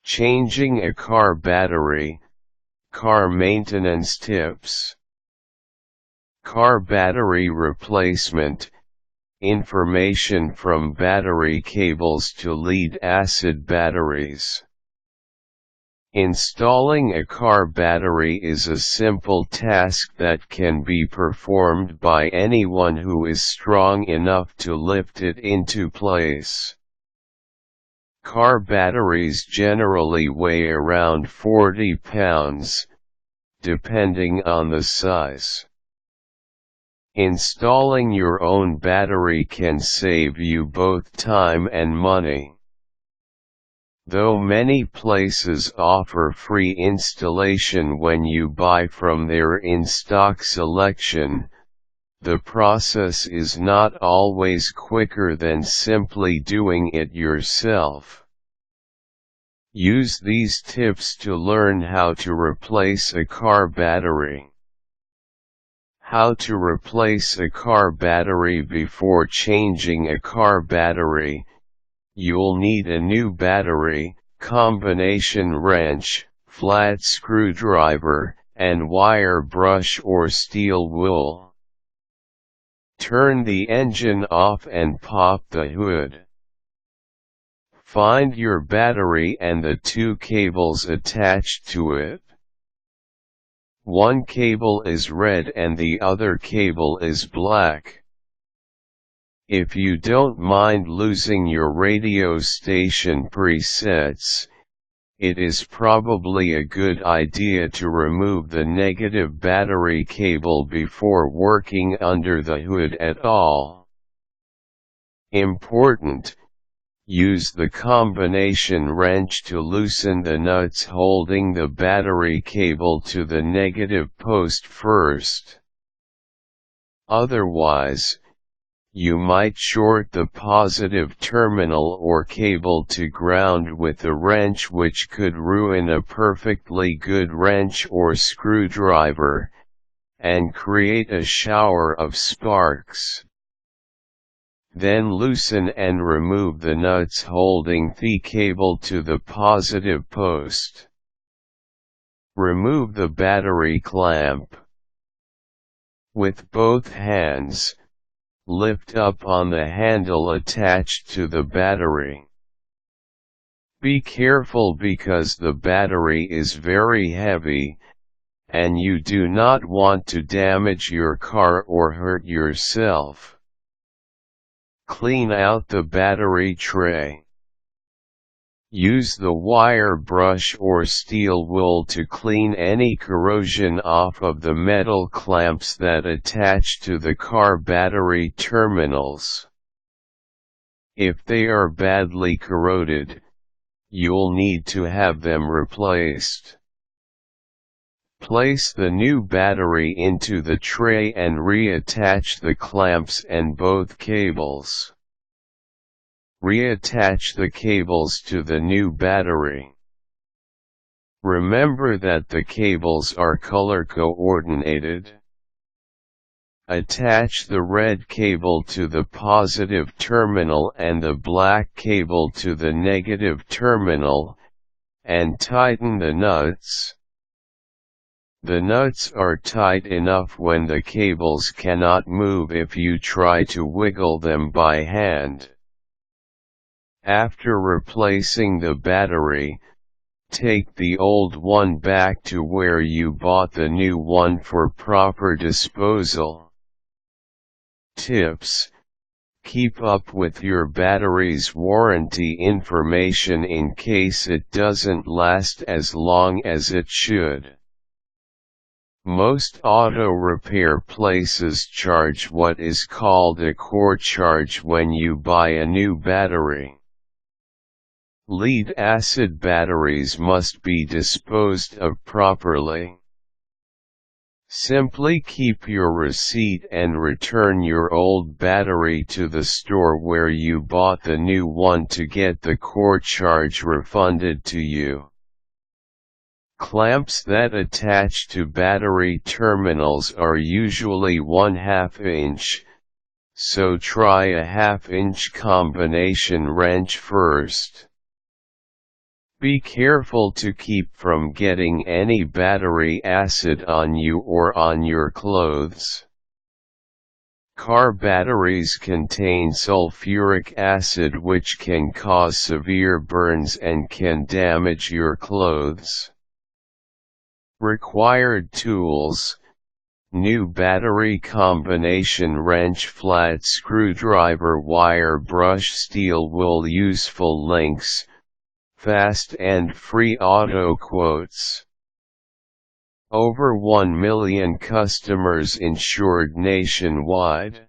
Changing a car battery, car maintenance tips. Car battery replacement, information from battery cables to lead-acid batteries. Installing a car battery is a simple task that can be performed by anyone who is strong enough to lift it into place. Car batteries generally weigh around 40 pounds, depending on the size. Installing your own battery can save you both time and money. Though many places offer free installation when you buy from their in-stock selection, the process is not always quicker than simply doing it yourself. Use these tips to learn how to replace a car battery. How to replace a car battery. Before changing a car battery, you'll need a new battery, combination wrench, flat screwdriver, and wire brush or steel wool. Turn the engine off and pop the hood. Find your battery and the two cables attached to it. One cable is red and the other cable is black. If you don't mind losing your radio station presets, it is probably a good idea to remove the negative battery cable before working under the hood at all. Important: use the combination wrench to loosen the nuts holding the battery cable to the negative post first. Otherwise, you might short the positive terminal or cable to ground with the wrench, which could ruin a perfectly good wrench or screwdriver, and create a shower of sparks. Then loosen and remove the nuts holding the cable to the positive post. Remove the battery clamp. With both hands, lift up on the handle attached to the battery. Be careful because the battery is very heavy, and you do not want to damage your car or hurt yourself. Clean out the battery tray. Use the wire brush or steel wool to clean any corrosion off of the metal clamps that attach to the car battery terminals. If they are badly corroded, you'll need to have them replaced. Place the new battery into the tray and reattach the clamps and both cables. Reattach the cables to the new battery. Remember that the cables are color coordinated. Attach the red cable to the positive terminal and the black cable to the negative terminal, and tighten the nuts. The nuts are tight enough when the cables cannot move if you try to wiggle them by hand. After replacing the battery, take the old one back to where you bought the new one for proper disposal. Tips: keep up with your battery's warranty information in case it doesn't last as long as it should. Most auto repair places charge what is called a core charge when you buy a new battery. Lead-acid batteries must be disposed of properly. Simply keep your receipt and return your old battery to the store where you bought the new one to get the core charge refunded to you. Clamps that attach to battery terminals are usually 1/2 inch, so try a 1/2 inch combination wrench first. Be careful to keep from getting any battery acid on you or on your clothes. Car batteries contain sulfuric acid, which can cause severe burns and can damage your clothes. Required tools: new battery combination wrench, flat screwdriver, wire brush, steel wool, useful links, fast and free auto quotes. Over 1 million customers insured nationwide.